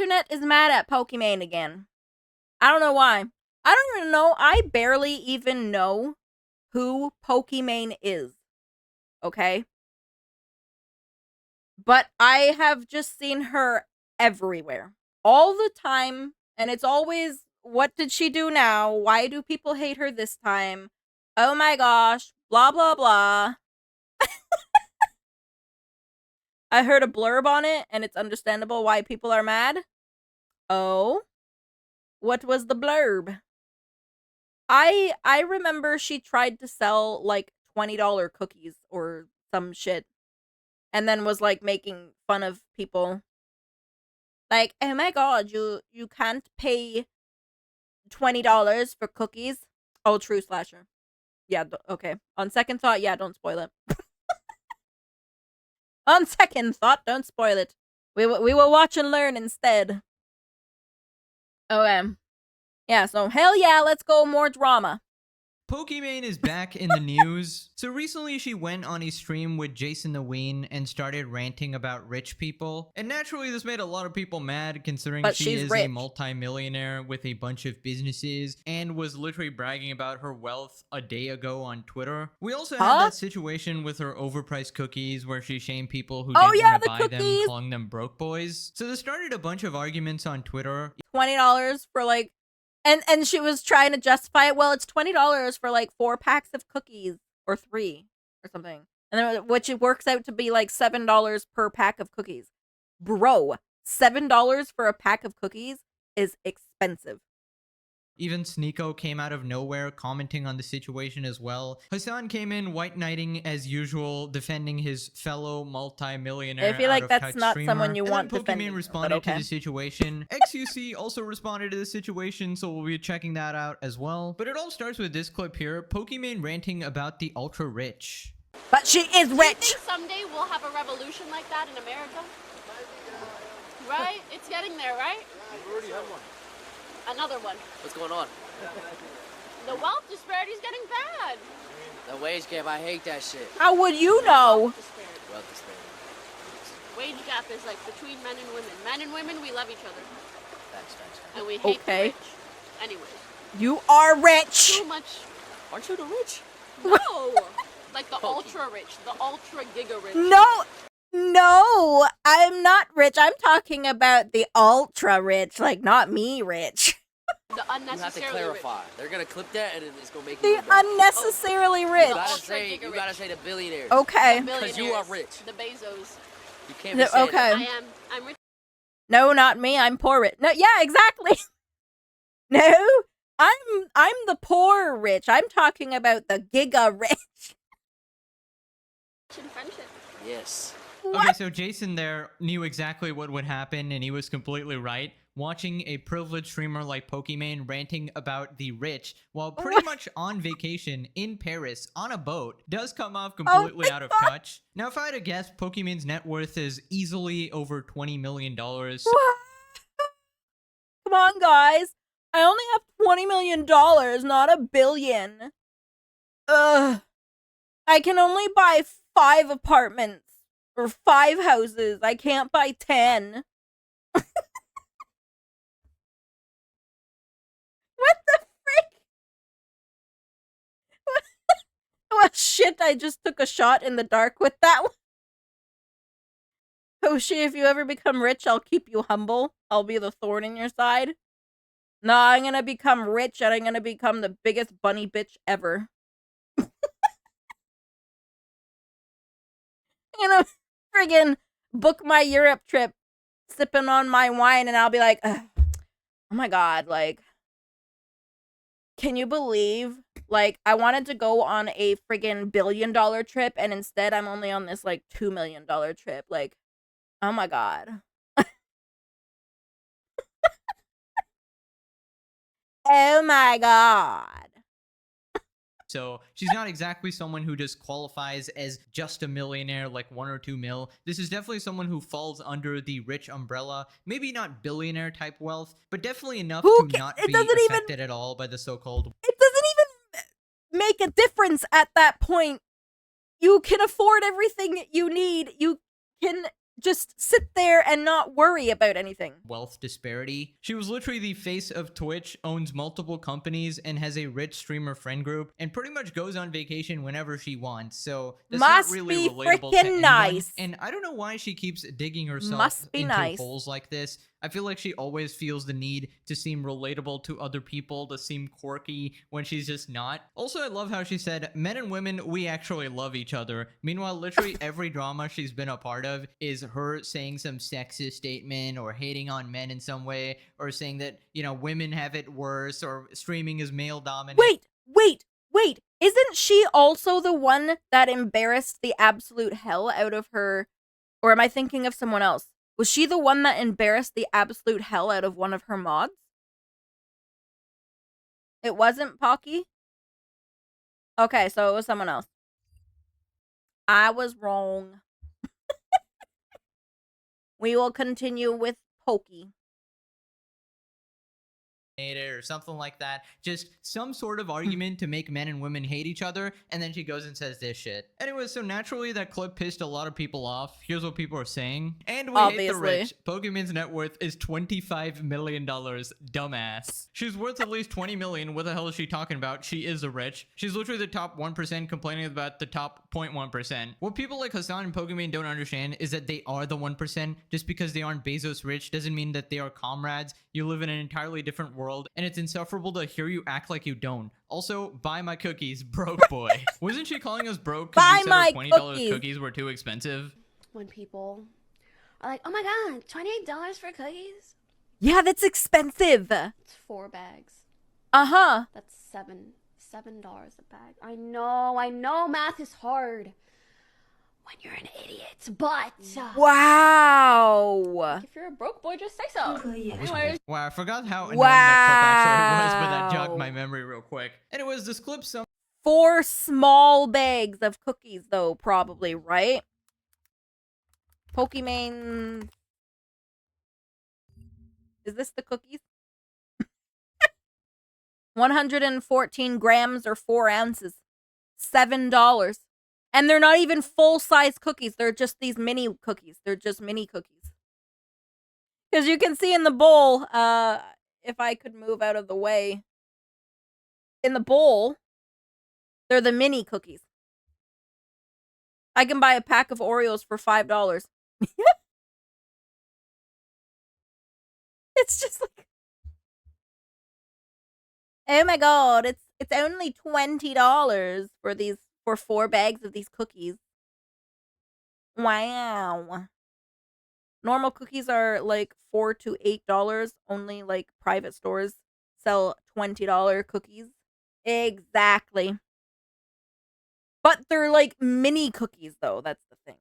internet is mad at Pokimane again. I don't know why. I don't even know. I barely even know who Pokimane is. Okay? But I have just seen her everywhere. All the time. And it's always, what did she do now? Why do people hate her this time? Oh my gosh. Blah, blah, blah. I heard a blurb on it, and it's understandable why people are mad. Oh? What was the blurb? I remember she tried to sell, like, $20 cookies or some shit. And then was, like, making fun of people. Like, oh my god, you can't pay $20 for cookies? Oh, true slasher. Yeah, okay. On second thought, yeah, don't spoil it. On second thought, don't spoil it. We will watch and learn instead. Okay. Yeah, so hell yeah, let's go more drama. Pokimane is back in the news. So recently she went on a stream with Jason the Ween and started ranting about rich people. And naturally this made a lot of people mad considering she is a multi-millionaire with a bunch of businesses and was literally bragging about her wealth a day ago on Twitter. We also had that situation with her overpriced cookies where she shamed people who didn't want to buy them, calling them broke boys. So this started a bunch of arguments on Twitter. $20 for like And she was trying to justify it. Well, it's $20 for like 4 packs of cookies or 3 or something. And then which it works out to be like $7 per pack of cookies. Bro, $7 for a pack of cookies is expensive. Even Sneako came out of nowhere commenting on the situation as well. Hasan came in white knighting as usual, defending his fellow multi-millionaire. I feel like that's not someone you want defending. Pokimane responded to the situation. XUC also responded to the situation, so we'll be checking that out as well. But it all starts with this clip here. Pokimane ranting about the ultra rich. But she is rich! Do you think someday we'll have a revolution like that in America? Right? It's getting there, right? We already have one. Another one. What's going on? The wealth disparity is getting bad. The wage gap, I hate that shit. How would you know? Wealth disparity. Wage gap is like between men and women. Men and women, we love each other. Facts. And we hate the rich. Anyways. You are rich! Too much. Aren't you the rich? No! Like the ultra rich. The ultra giga rich. No, I'm not rich. I'm talking about the ultra rich, like not me rich. The unnecessarily You have to clarify. rich. They're gonna clip that and it's gonna make The you unnecessarily rich. You gotta say the billionaires. Okay. Because you are rich. The Bezos. You can't be saying that. I'm rich. No, not me. I'm poor rich. No, yeah, exactly. No, I'm the poor rich. I'm talking about the giga rich. Friendship. Yes. What? Okay, so Jason there knew exactly what would happen, and he was completely right. Watching a privileged streamer like Pokimane ranting about the rich while pretty much on vacation in Paris on a boat does come off completely out of touch. Now, if I had to guess, Pokimane's net worth is easily over $20 million. Come on, guys. I only have $20 million, not $1 billion. Ugh. I can only buy 5 apartments. Or 5 houses. I can't buy 10. What the frick? Oh shit, I just took a shot in the dark with that one. Oh shit, if you ever become rich, I'll keep you humble. I'll be the thorn in your side. Nah, I'm gonna become rich and I'm gonna become the biggest bunny bitch ever. You know, friggin' book my Europe trip, sipping on my wine, and I'll be like, ugh, oh my god, like, can you believe, like, I wanted to go on a friggin' $1 billion trip, and instead I'm only on this, like, $2 million trip, like, oh my god. Oh my god. So she's not exactly someone who just qualifies as just a millionaire, like 1 or 2 mil. This is definitely someone who falls under the rich umbrella. Maybe not billionaire type wealth, but definitely enough to not be affected at all by the so-called... It doesn't even make a difference at that point. You can afford everything you need. You can just sit there and not worry about anything. Wealth disparity. She was literally the face of Twitch, owns multiple companies, and has a rich streamer friend group, and pretty much goes on vacation whenever she wants. So that's not really relatable to anyone. Nice. And I don't know why she keeps digging herself into holes like this. I feel like she always feels the need to seem relatable to other people, to seem quirky when she's just not. Also, I love how she said, men and women, we actually love each other. Meanwhile, literally every drama she's been a part of is her saying some sexist statement or hating on men in some way, or saying that, you know, women have it worse, or streaming is male dominant. Wait. Isn't she also the one that embarrassed the absolute hell out of her? Or am I thinking of someone else? Was she the one that embarrassed the absolute hell out of one of her mods? It wasn't Pocky? Okay, so it was someone else. I was wrong. We will continue with Pokey. Or something like that. Just some sort of argument to make men and women hate each other, and then she goes and says this shit. Anyway, so naturally that clip pissed a lot of people off. Here's what people are saying. And we hate the rich. Pokimane's net worth is $25 million, dumbass. She's worth at least 20 million. What the hell is she talking about? She is a rich. She's literally the top 1% complaining about the top 0.1%. What people like Hasan and Pokimane don't understand is that they are the 1%. Just because they aren't Bezos rich doesn't mean that they are comrades. You live in an entirely different world, and it's insufferable to hear you act like you don't. Also, buy my cookies, broke boy. Wasn't she calling us broke because we said our $20 cookies were too expensive? When people are like, oh my god, $28 for cookies? Yeah, that's expensive. It's 4 bags. Uh-huh. That's $7 a bag. I know math is hard when you're an idiot, but wow. If you're a broke boy, just say so. Anyways. Wow, I forgot how annoying that clip actually was, but that jogged my memory real quick. Anyways, this clip 4 small bags of cookies, though, probably, right? Pokimane. Is this the cookies? 114 grams or 4 ounces. $7. And they're not even full-size cookies. They're just these mini cookies. They're just mini cookies. Because you can see in the bowl, if I could move out of the way. In the bowl, they're the mini cookies. I can buy a pack of Oreos for $5. It's just like, oh my god, it's only $20 for 4 bags of these cookies. Wow. Normal cookies are like $4 to $8. Only like private stores sell $20 cookies. Exactly. But they're like mini cookies though, that's the thing.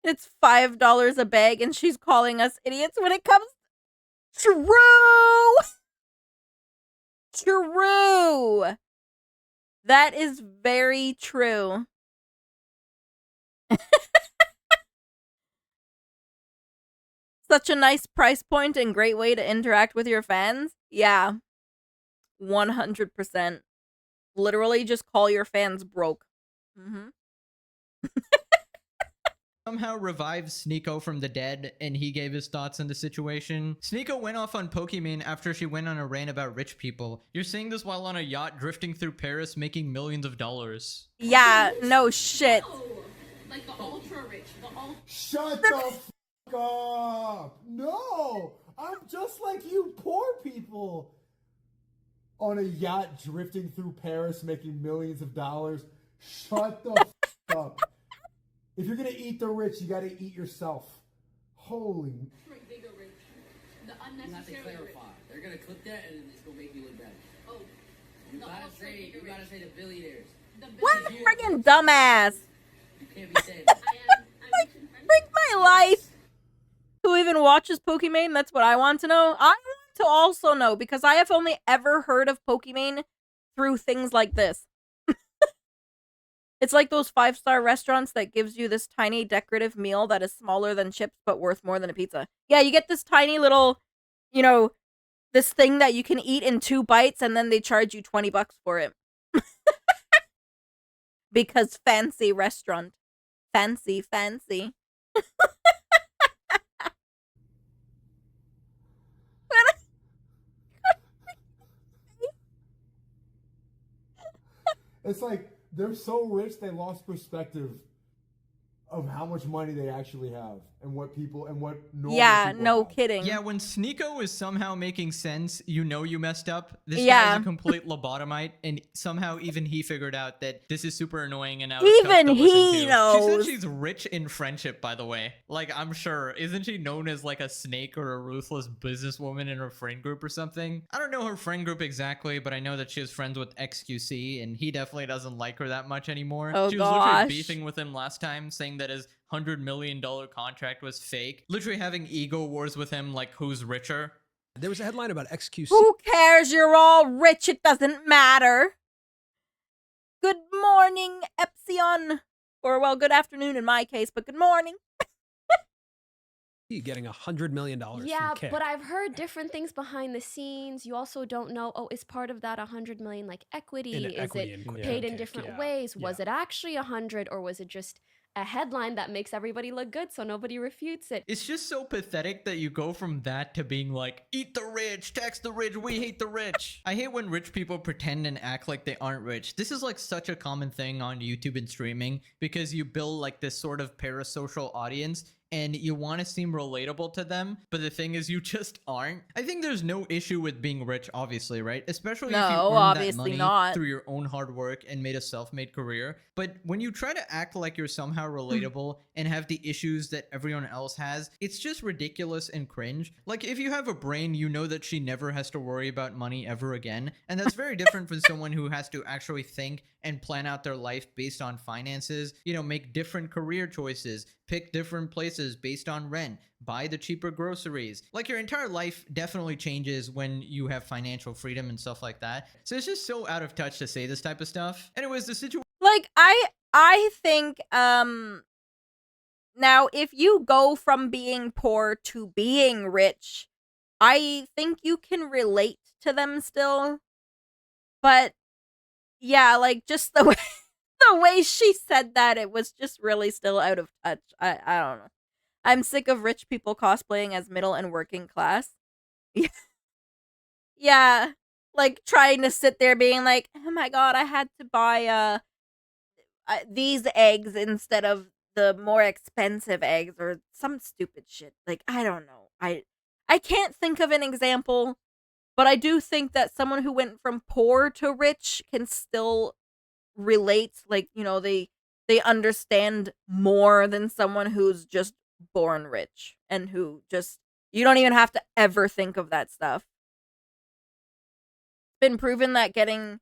It's $5 a bag and she's calling us idiots when it comes. True! True! That is very true. Such a nice price point and great way to interact with your fans. Yeah. 100%. Literally just call your fans broke. Mm-hmm. Somehow revived Sneako from the dead, and he gave his thoughts on the situation. Sneako went off on Pokimane after she went on a rant about rich people. You're saying this while on a yacht drifting through Paris making millions of dollars. Yeah, no shit. No. Like the ultra rich. Shut the f*** up! No! I'm just like you poor people! On a yacht drifting through Paris making millions of dollars. Shut the f*** up. If you're gonna eat the rich, you gotta eat yourself. Holy. Bigger rich. The unnecessary rich. They're gonna clip that and it's gonna make you look bad. Oh. You gotta say the billionaires. What a friggin' dumbass! You can't be saying that. Like, freak my life! Who even watches Pokimane? That's what I want to know. I want to also know, because I have only ever heard of Pokimane through things like this. It's like those 5-star restaurants that gives you this tiny decorative meal that is smaller than chips but worth more than a pizza. Yeah, you get this tiny little, you know, this thing that you can eat in 2 bites and then they charge you $20 for it. Because fancy restaurant. Fancy. It's like they're so rich they lost perspective of how much money they actually have and what normal people have. Kidding. Yeah, when Sneako is somehow making sense, you know you messed up. This guy's a complete lobotomite, and somehow even he figured out that this is super annoying and out of touch to listen to. knows. She said she's rich in friendship, by the way. Like, I'm sure. Isn't she known as like a snake or a ruthless businesswoman in her friend group or something? I don't know her friend group exactly, but I know that she is friends with XQC, and he definitely doesn't like her that much anymore. She was literally beefing with him last time, saying that his $100 million contract was fake. Literally having ego wars with him, like who's richer. There was a headline about XQC. Who cares? You're all rich. It doesn't matter. Good morning, Epsilon. Or, well, good afternoon in my case, but good morning. Getting $100 million. Yeah, from Kick. but I've heard different things behind the scenes. You also don't know, is part of that 100 million like equity? Is it paid in different ways? Was it actually 100, or was it just a headline that makes everybody look good so nobody refutes it? It's just so pathetic that you go from that to being like, eat the rich, tax the rich, we hate the rich. I hate when rich people pretend and act like they aren't rich. This is like such a common thing on YouTube and streaming, because you build like this sort of parasocial audience and you want to seem relatable to them, but the thing is you just aren't. I think there's no issue with being rich, obviously, right? Especially if you earned that money through your own hard work and made a self-made career. But when you try to act like you're somehow relatable and have the issues that everyone else has, it's just ridiculous and cringe. Like, if you have a brain, you know that she never has to worry about money ever again, and that's very different from someone who has to actually think and plan out their life based on finances, you know, make different career choices, pick different places based on rent, buy the cheaper groceries. Like, your entire life definitely changes when you have financial freedom and stuff like that. So it's just so out of touch to say this type of stuff. Anyways, the situation... Like, I think, now, if you go from being poor to being rich, I think you can relate to them still. But, yeah, like, just the way... the way she said that, it was just really still out of touch. I don't know. I'm sick of rich people cosplaying as middle and working class. Yeah. Like, trying to sit there being like, oh my god, I had to buy these eggs instead of the more expensive eggs, or some stupid shit. Like, I don't know. I can't think of an example, but I do think that someone who went from poor to rich can still relate. Like, you know, they understand more than someone who's just born rich and who just, you don't even have to ever think of that stuff. It's been proven that getting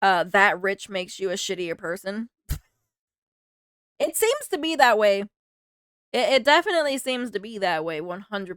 that rich makes you a shittier person. It seems to be that way. It definitely seems to be that way, 100%.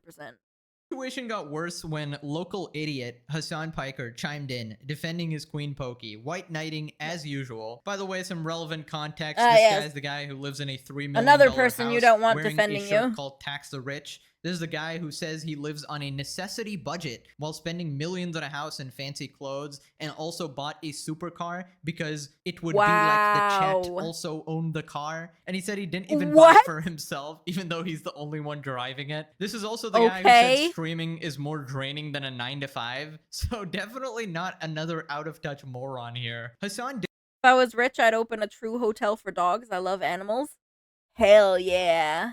Situation got worse when local idiot Hasan Piker chimed in, defending his queen Poki, white knighting as usual. By the way, some relevant context. This guy's the guy who lives in a $3 million another person house you don't want wearing defending a shirt you. called Tax the Rich. This is the guy who says he lives on a necessity budget while spending millions on a house and fancy clothes, and also bought a supercar because it would be like the Chet also owned the car. And he said he didn't even buy it for himself, even though he's the only one driving it. This is also the guy who said streaming is more draining than a 9-to-5. So definitely not another out-of-touch moron here. Hasan If I was rich, I'd open a true hotel for dogs. I love animals. Hell yeah.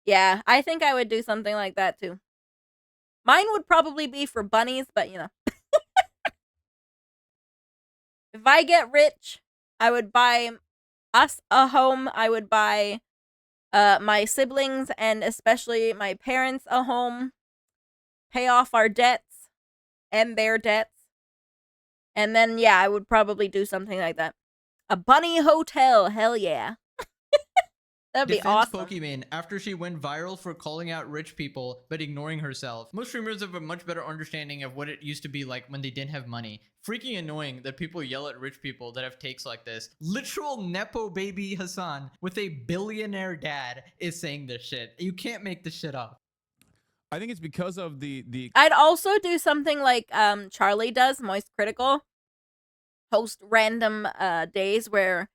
Yeah, I think I would do something like that too. Mine would probably be for bunnies, but you know. If I get rich, I would buy us a home. I would buy my siblings and especially my parents a home. Pay off our debts and their debts. And then, yeah, I would probably do something like that. A bunny hotel, hell yeah. That'd be awesome. Pokimane after she went viral for calling out rich people but ignoring herself. Most streamers have a much better understanding of what it used to be like when they didn't have money. Freaking annoying that people yell at rich people that have takes like this. Literal Nepo baby Hasan with a billionaire dad is saying this shit. You can't make this shit up. I think it's because of the. I'd also do something like Charlie does, Moist Critical. Host random days where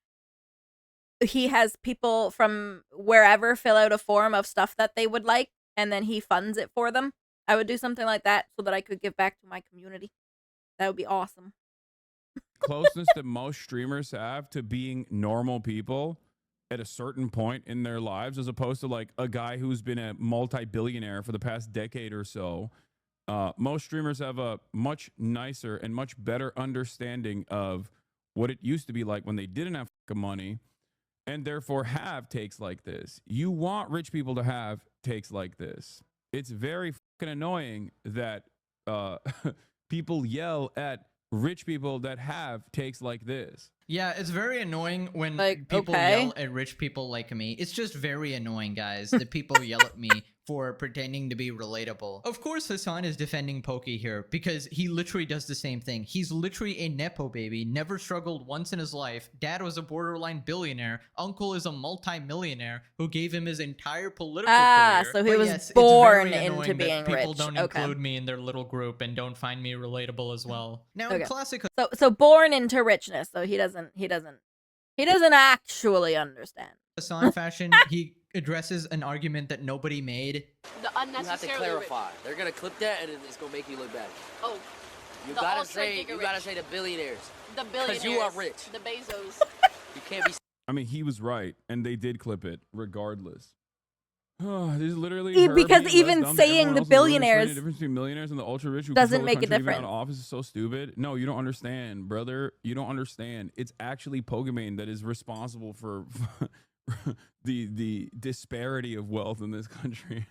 he has people from wherever fill out a form of stuff that they would like, and then he funds it for them. I would do something like that so that I could give back to my community. That would be awesome. Closeness that most streamers have to being normal people at a certain point in their lives, as opposed to like a guy who's been a multi-billionaire for the past decade or so. Most streamers have a much nicer and much better understanding of what it used to be like when they didn't have money, and therefore have takes like this. You want rich people to have takes like this. It's very fucking annoying that people yell at rich people that have takes like this. Yeah, it's very annoying when people yell at rich people like me. It's just very annoying, guys, that people yell at me for pretending to be relatable. Of course, Hasan is defending Poki here because he literally does the same thing. He's literally a Nepo baby, never struggled once in his life. Dad was a borderline billionaire. Uncle is a multi-millionaire who gave him his entire political career. So he was born into being rich. People don't include me in their little group and don't find me relatable as well. Now, in classic... So born into richness, so he doesn't actually understand. Hasan fashion, he addresses an argument that nobody made. The unnecessary. You have to clarify. They're gonna clip that, and it's gonna make you look bad. Oh, you gotta say the billionaires. The billionaires. Because you are rich. The Bezos. You can't be. I mean, he was right, and they did clip it regardless. This is literally because even saying the billionaires, the difference between millionaires and the ultra rich who doesn't make a difference. Out of office is so stupid. No, you don't understand, brother. You don't understand. It's actually Pokimane that is responsible for the disparity of wealth in this country.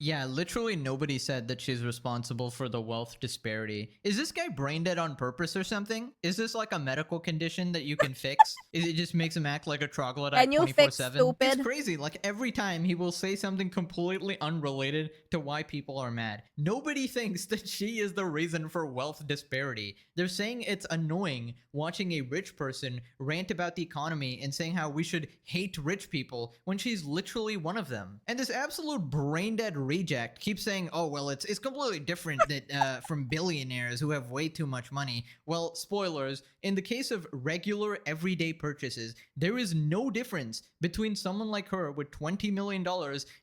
Yeah, literally nobody said that she's responsible for the wealth disparity. Is this guy brain dead on purpose or something? Is this like a medical condition that you can fix? It just makes him act like a troglodyte 24/7? It's crazy. Like every time he will say something completely unrelated to why people are mad. Nobody thinks that she is the reason for wealth disparity. They're saying it's annoying watching a rich person rant about the economy and saying how we should hate rich people when she's literally one of them. And this absolute brain dead reject keeps saying, oh, well, it's completely different that from billionaires who have way too much money. Well, spoilers, in the case of regular everyday purchases, there is no difference between someone like her with $20 million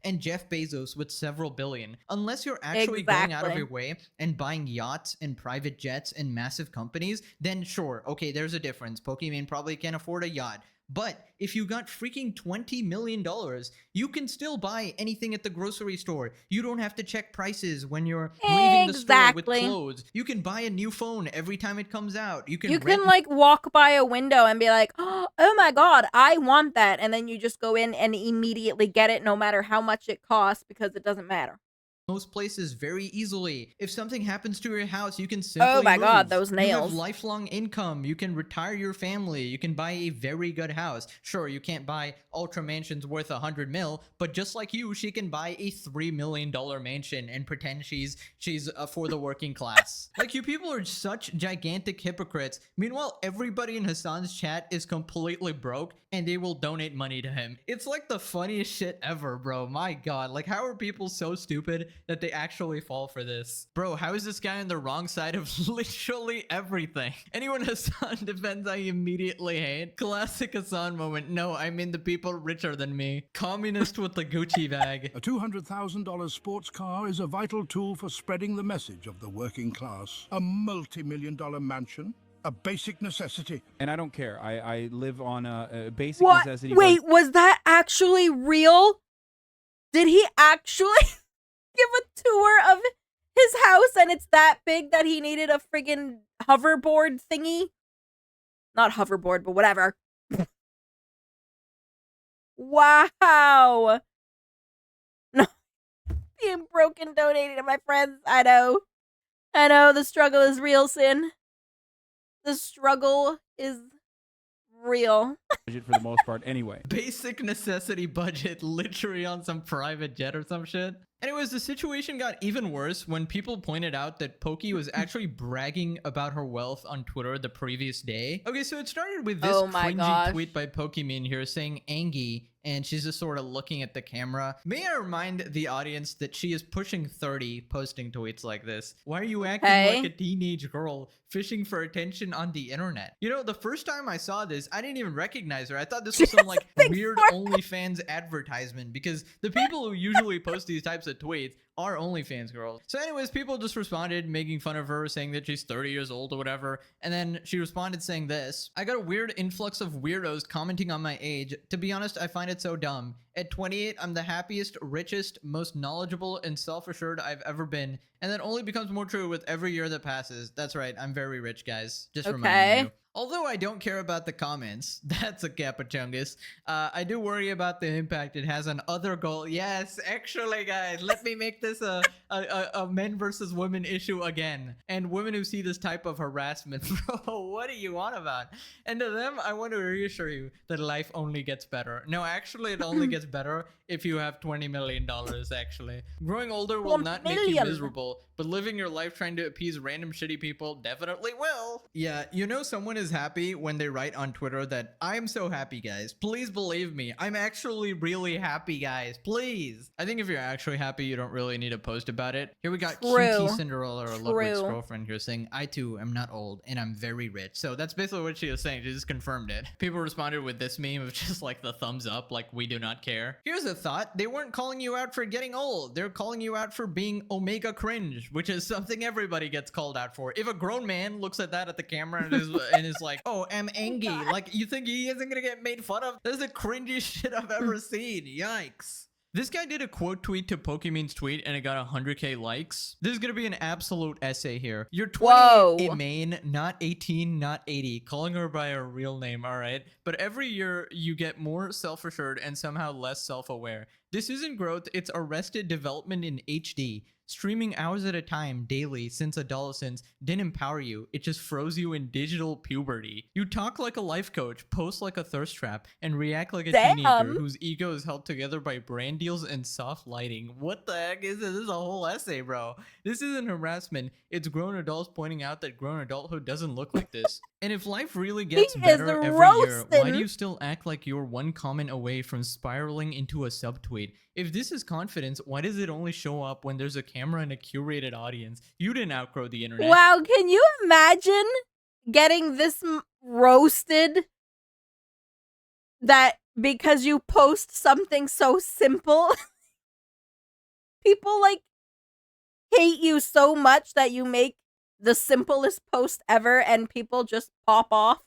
and Jeff Bezos with several billion. Unless you're actually going out of your way and buying yachts and private jets and massive companies, then sure, okay, there's a difference. Pokimane probably can't afford a yacht. But if you got freaking $20 million, you can still buy anything at the grocery store. You don't have to check prices when you're leaving the store with clothes. You can buy a new phone every time it comes out. You can like walk by a window and be like, oh my god, I want that. And then you just go in and immediately get it no matter how much it costs because it doesn't matter. Most places very easily. If something happens to your house, you can simply Oh my move. god, those nails. You have lifelong income. You can retire your family. You can buy a very good house. Sure, you can't buy ultra mansions worth 100 mil, but just like you, she can buy a $3 million mansion and pretend she's for the working class. Like, you people are such gigantic hypocrites. Meanwhile, everybody in Hasan's chat is completely broke and they will donate money to him. It's like the funniest shit ever, bro. My god, like, how are people so stupid that they actually fall for this? Bro, how is this guy on the wrong side of literally everything? Anyone Hasan defends, I immediately hate. Classic Hasan moment. No, I mean the people richer than me. Communist with the Gucci bag. A $200,000 sports car is a vital tool for spreading the message of the working class. A multi-million-dollar mansion, a basic necessity. And I don't care. I live on a basic necessity. Wait, was that actually real? Did he actually give a tour of his house and it's that big that he needed a friggin' hoverboard thingy? Not hoverboard, but whatever. Wow. No. Being broken donating to my friends. I know. The struggle is real, Sin. The struggle is real. Budget for the most part anyway. Basic necessity budget, literally on some private jet or some shit. Anyways, the situation got even worse when people pointed out that Poki was actually bragging about her wealth on Twitter the previous day. Okay, so it started with this cringy tweet by Pokimane here saying Angie, and she's just sort of looking at the camera. May I remind the audience that she is pushing 30 posting tweets like this. Why are you acting like a teenage girl fishing for attention on the internet? You know, the first time I saw this, I didn't even recognize her. I thought this was some like weird OnlyFans advertisement, because the people who usually post these types of tweets are OnlyFans girls. So anyways, people just responded making fun of her, saying that she's 30 years old or whatever. And then she responded saying this: I got a weird influx of weirdos commenting on my age. To be honest, I find it so dumb. At 28, I'm the happiest, richest, most knowledgeable, and self-assured I've ever been. And that only becomes more true with every year that passes. That's right, I'm very rich, guys. Just reminding you. Although I don't care about the comments, that's a capachungus, I do worry about the impact it has on other goals. Yes, actually, guys, let me make this a men versus women issue again. And women who see this type of harassment, bro, what do you want about? And to them, I want to reassure you that life only gets better. No, actually, it only gets better if you have $20 million, actually. Growing older will not make you miserable, but living your life trying to appease random shitty people definitely will. Yeah, you know someone is happy when they write on Twitter that I'm so happy, guys. Please believe me. I'm actually really happy, guys. Please. I think if you're actually happy, you don't really need to post about it. Here we got QT Cinderella, or Ludwig's girlfriend, here saying, I too am not old and I'm very rich. So that's basically what she was saying. She just confirmed it. People responded with this meme of just like the thumbs up, like we do not care. Here's a thought. They weren't calling you out for getting old. They're calling you out for being omega cringe, which is something everybody gets called out for. If a grown man looks at that at the camera and is like, oh, I'm angry, like, you think he isn't gonna get made fun of? That's the cringiest shit I've ever seen. Yikes. This guy did a quote tweet to Pokimane's tweet and it got 100k likes. This is gonna be an absolute essay here. You're 20 main, not 18, not 80. Calling her by her real name, alright? But every year you get more self-assured and somehow less self-aware. This isn't growth, it's arrested development in HD. Streaming hours at a time daily since adolescence didn't empower you, it just froze you in digital puberty. You talk like a life coach, post like a thirst trap, and react like a teenager whose ego is held together by brand deals and soft lighting. What the heck is this? This is a whole essay, bro. This isn't harassment, it's grown adults pointing out that grown adulthood doesn't look like this. And if life really gets better every year, why do you still act like you're one comment away from spiraling into a subtweet? If this is confidence, why does it only show up when there's a camera and a curated audience? You didn't outgrow the internet. Wow, can you imagine getting this roasted that because you post something so simple? People like hate you so much that you make the simplest post ever and people just pop off.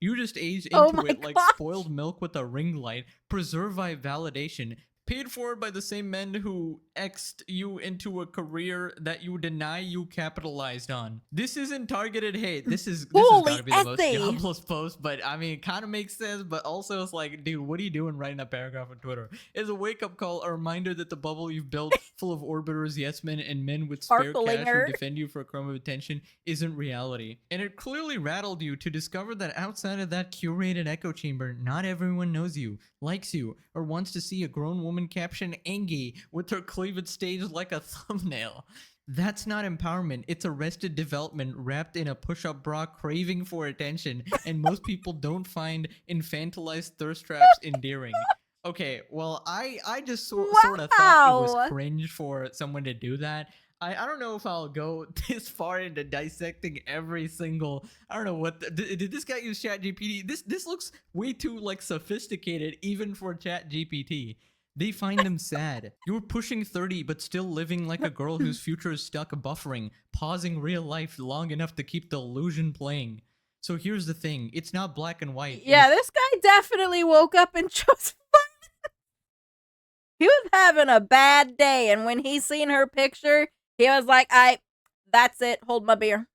You just aged into it like spoiled milk with a ring light. Preserve validation. Paid for by the same men who X'd you into a career that you deny you capitalized on. This isn't targeted hate. This has gotta be the most jobless post, but I mean, it kind of makes sense, but also it's like, dude, what are you doing writing a paragraph on Twitter? It's a wake-up call, a reminder that the bubble you've built, full of orbiters, yes men, and men with spare cash who defend you for a crumb of attention, isn't reality. And it clearly rattled you to discover that outside of that curated echo chamber, not everyone knows you, likes you, or wants to see a grown woman caption Angie with her cleavage staged like a thumbnail. That's not empowerment, it's arrested development wrapped in a push-up bra craving for attention, and most people don't find infantilized thirst traps endearing. Okay, well, I just sort of thought it was cringe for someone to do that. I don't know if I'll go this far into dissecting every single, I don't know what, did this guy use ChatGPT? This looks way too like sophisticated even for ChatGPT. They find them sad. You're pushing 30 but still living like a girl whose future is stuck buffering, pausing real life long enough to keep the illusion playing. So here's the thing, it's not black and white. Yeah, this guy definitely woke up and chose fun. He was having a bad day, and when he seen her picture, he was like, that's it, hold my beer.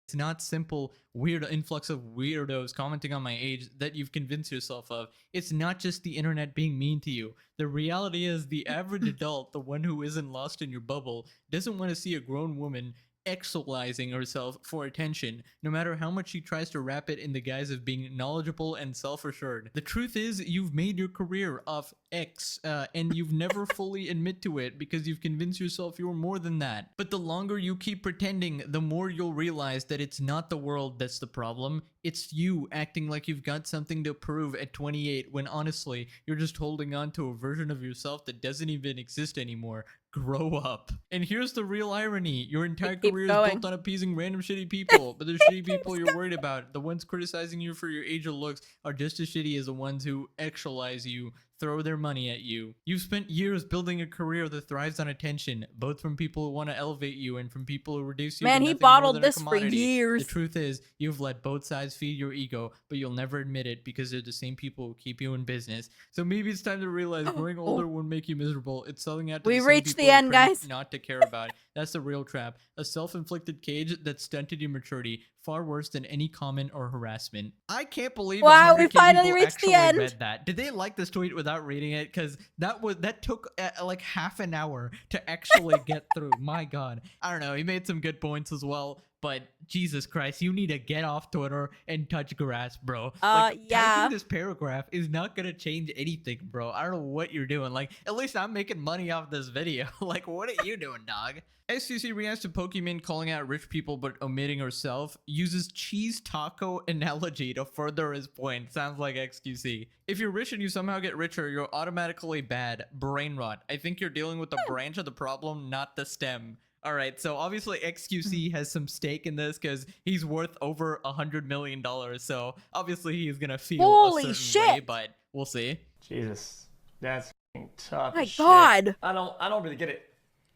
It's not simple, weird influx of weirdos commenting on my age that you've convinced yourself of. It's not just the internet being mean to you. The reality is the average adult, the one who isn't lost in your bubble, doesn't want to see a grown woman exolizing herself for attention, no matter how much she tries to wrap it in the guise of being knowledgeable and self-assured. The truth is, you've made your career off X, and you've never fully admit to it because you've convinced yourself you're more than that. But the longer you keep pretending, the more you'll realize that it's not the world that's the problem. It's you acting like you've got something to prove at 28 when honestly, you're just holding on to a version of yourself that doesn't even exist anymore. Grow up. And here's the real irony. Your entire career is built on appeasing random shitty people, but the shitty people you're worried about, the ones criticizing you for your age or looks, are just as shitty as the ones who actualize you, throw their money at you. You've spent years building a career that thrives on attention, both from people who want to elevate you and from people who reduce you. Man, he bottled this for years. The truth is, you've let both sides feed your ego, but you'll never admit it because they're the same people who keep you in business. So maybe it's time to realize growing older won't make you miserable. It's selling out to the same reached people the end, guys. Not to care about. That's the real trap. A self-inflicted cage that stunted your maturity, far worse than any comment or harassment. I can't believe we finally reached the end. Read that. Did they like this tweet without reading it? Because that took like half an hour to actually get through. My God. I don't know. He made some good points as well. But Jesus Christ, you need to get off Twitter and touch grass, bro. Typing this paragraph is not gonna change anything, bro. I don't know what you're doing. Like, at least I'm making money off this video. Like, what are you doing, dog? SQC reacts to Pokimane calling out rich people but omitting herself, uses cheese taco analogy to further his point. Sounds like XQC. If you're rich and you somehow get richer, you're automatically bad. Brain rot. I think you're dealing with the branch of the problem, not the stem. All right, so obviously XQC has some stake in this because he's worth over $100 million. So obviously he's gonna feel a certain way, but we'll see. Jesus, that's tough. My God, I don't really get it.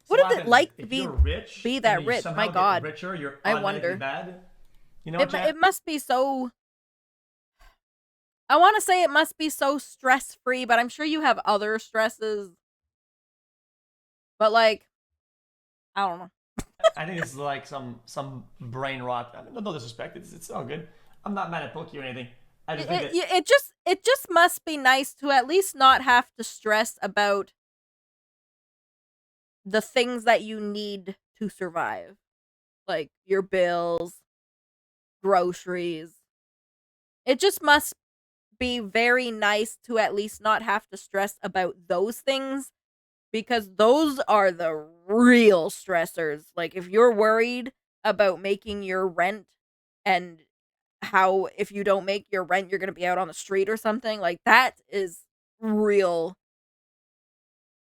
So what is it like to be that rich? My God, richer, you're I wonder. Bad. You know, it must be so. I want to say it must be so stress-free, but I'm sure you have other stresses. But like, I don't know. I think it's like some brain rot. I mean, no disrespect. It's all good. I'm not mad at Poki or anything. I just think it just must be nice to at least not have to stress about the things that you need to survive, like your bills, groceries. It just must be very nice to at least not have to stress about those things. Because those are the real stressors. Like, if you're worried about making your rent and how if you don't make your rent, you're going to be out on the street or something, like, that is real.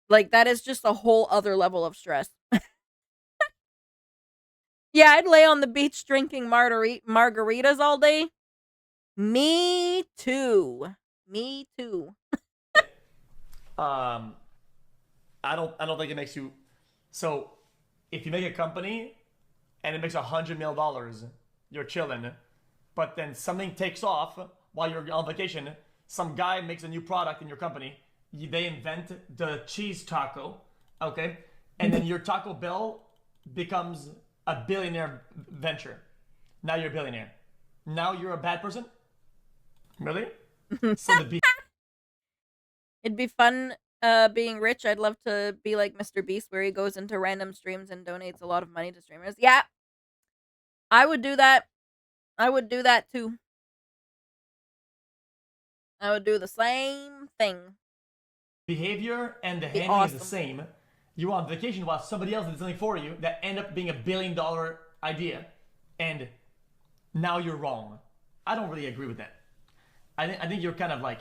Like, that is just a whole other level of stress. Yeah, I'd lay on the beach drinking margaritas all day. Me too. Me too. I don't think it makes you. So, if you make a company and it makes $100 million, you're chilling. But then something takes off while you're on vacation. Some guy makes a new product in your company. They invent the cheese taco, okay? And then your Taco Bell becomes a billionaire venture. Now you're a billionaire. Now you're a bad person? Really? It'd be fun. Being rich, I'd love to be like Mr. Beast, where he goes into random streams and donates a lot of money to streamers. Yeah, I would do that. I would do that too. I would do the same thing. Behavior and the handling is the same. You're on vacation while somebody else did something for you that end up being $1 billion idea, and now you're wrong. I don't really agree with that. I think you're kind of like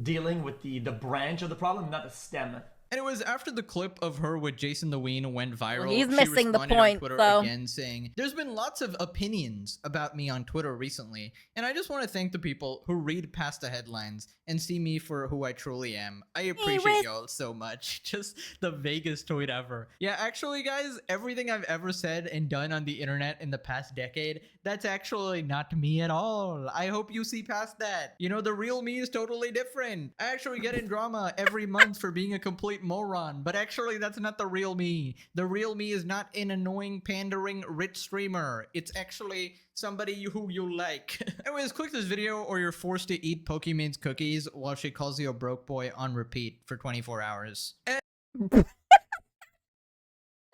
dealing with the branch of the problem, not the stem. And it was after the clip of her with Jason the Ween went viral. Well, he's missing the point, on Twitter so. Again saying, there's been lots of opinions about me on Twitter recently, and I just want to thank the people who read past the headlines and see me for who I truly am. I appreciate y'all so much. Just the vaguest tweet ever. Yeah, actually, guys, everything I've ever said and done on the internet in the past decade, that's actually not me at all. I hope you see past that. You know, the real me is totally different. I actually get in drama every month for being a complete moron, but actually that's not the real me. The real me is not an annoying pandering rich streamer. It's actually somebody who you like. Anyways, click this video or you're forced to eat Pokimane's cookies while she calls you a broke boy on repeat for 24 hours.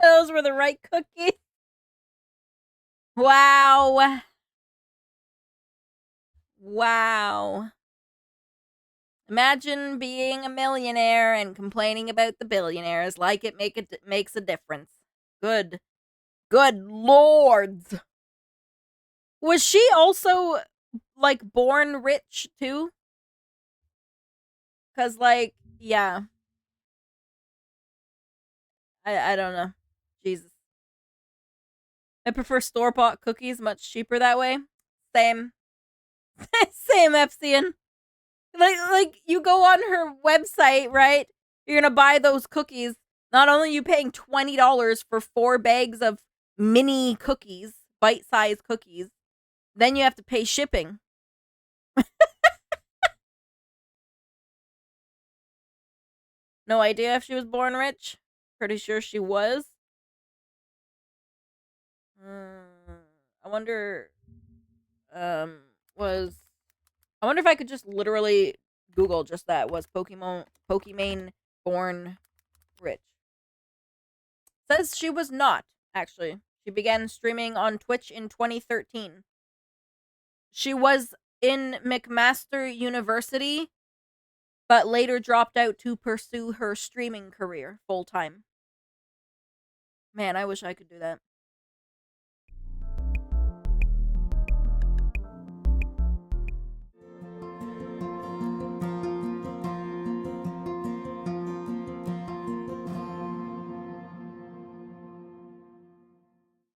Those were the right cookies. Wow. Wow. Imagine being a millionaire and complaining about the billionaires like it makes a difference. Good lords. Was she also, like, born rich, too? Because, like, yeah. I don't know. Jesus. I prefer store-bought cookies, much cheaper that way. Same. Same, Epsian. Like, you go on her website, right? You're gonna buy those cookies. Not only are you paying $20 for 4 bags of mini cookies, bite-sized cookies, then you have to pay shipping. No idea if she was born rich. Pretty sure she was. I wonder, I wonder if I could just literally Google just that. Was Pokimane born rich? Says she was not, actually. She began streaming on Twitch in 2013. She was in McMaster University, but later dropped out to pursue her streaming career full-time. Man, I wish I could do that.